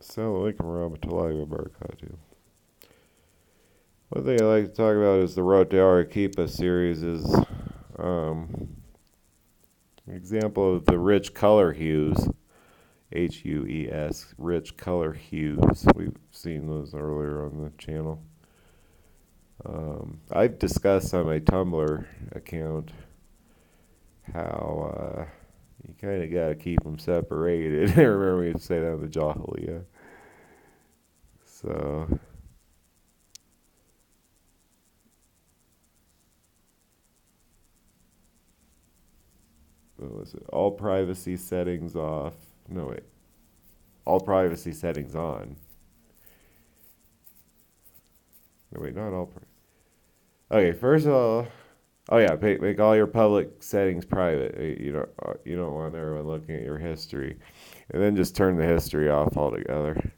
Assalamualaikum warahmatullahi wabarakatuh. One thing I like to talk about is the Road to Arequipa series is an example of the rich color hues, HUES, rich color hues. We've seen those earlier on the channel. I've discussed on my Tumblr account how you kind of got to keep them separated. I remember we would say that in the Jahiliyyah. So, what was it? All privacy settings off. No, wait. All privacy settings on. No, wait, not all. Okay, first of all, oh yeah, make all your public settings private. You don't want everyone looking at your history, and then just turn the history off altogether.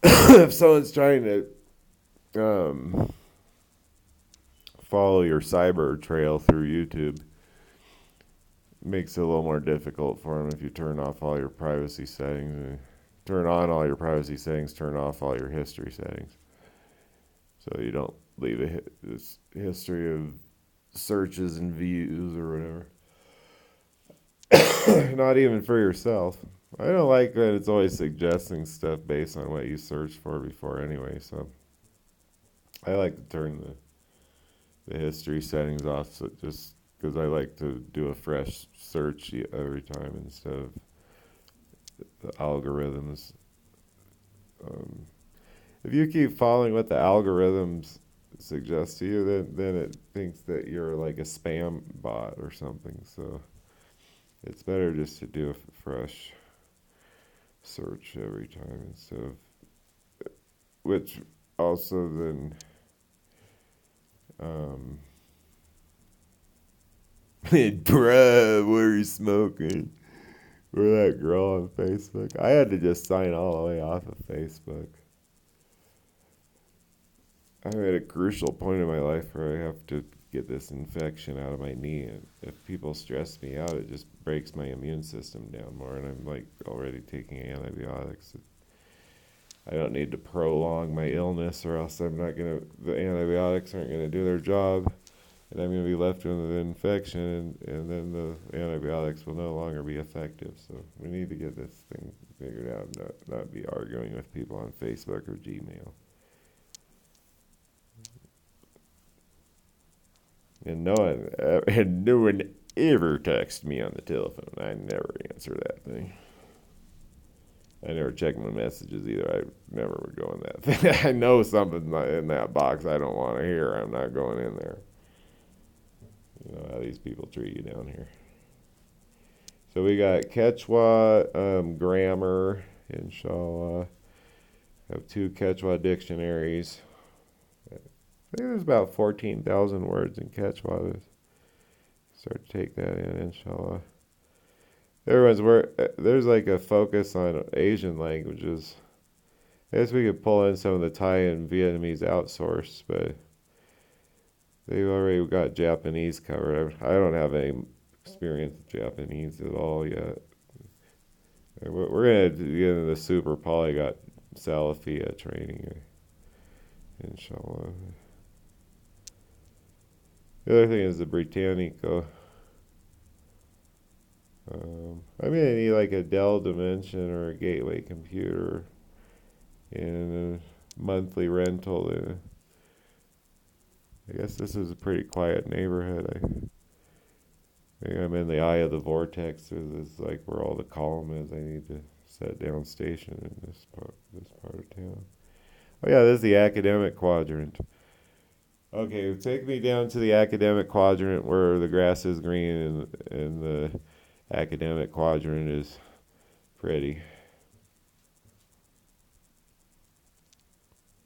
If someone's trying to follow your cyber trail through YouTube, it makes it a little more difficult for them if you turn off all your privacy settings. Turn on all your privacy settings, turn off all your history settings. So you don't leave this history of searches and views or whatever. Not even for yourself. I don't like that it's always suggesting stuff based on what you searched for before anyway, so I like to turn the history settings off just because I like to do a fresh search every time instead of the algorithms. If you keep following what the algorithms suggest to you, then it thinks that you're like a spam bot or something. So it's better just to do a fresh search every time instead of, which also then bruh, what are you smoking? Or that girl on Facebook. I had to just sign all the way off of Facebook. I'm at a crucial point in my life where I have to get this infection out of my knee, and if people stress me out, it just breaks my immune system down more, and I'm like already taking antibiotics. I don't need to prolong my illness, or else the antibiotics aren't gonna do their job, and I'm gonna be left with an infection, and then the antibiotics will no longer be effective. So we need to get this thing figured out, and not be arguing with people on Facebook or Gmail. And no one ever texted me on the telephone. I never answer that thing. I never check my messages either. I never would go in that thing. I know something's not in that box I don't want to hear. I'm not going in there. You know how these people treat you down here. So we got Quechua grammar, inshallah. Have 2 Quechua dictionaries. I think there's about 14,000 words in Quechua. Start to take that in, inshallah. There's like a focus on Asian languages. I guess we could pull in some of the Thai and Vietnamese outsourced, but they've already got Japanese covered. I don't have any experience with Japanese at all yet. We're going to get into the super polyglot Salafia training, inshallah. The other thing is the Britannica. I need like a Dell Dimension or a Gateway computer and a monthly rental. I guess this is a pretty quiet neighborhood. I'm in the eye of the vortex. This is like where all the calm is. I need to set down station in this part of town. Oh yeah, this is the academic quadrant. Okay, take me down to the academic quadrant where the grass is green and the academic quadrant is pretty.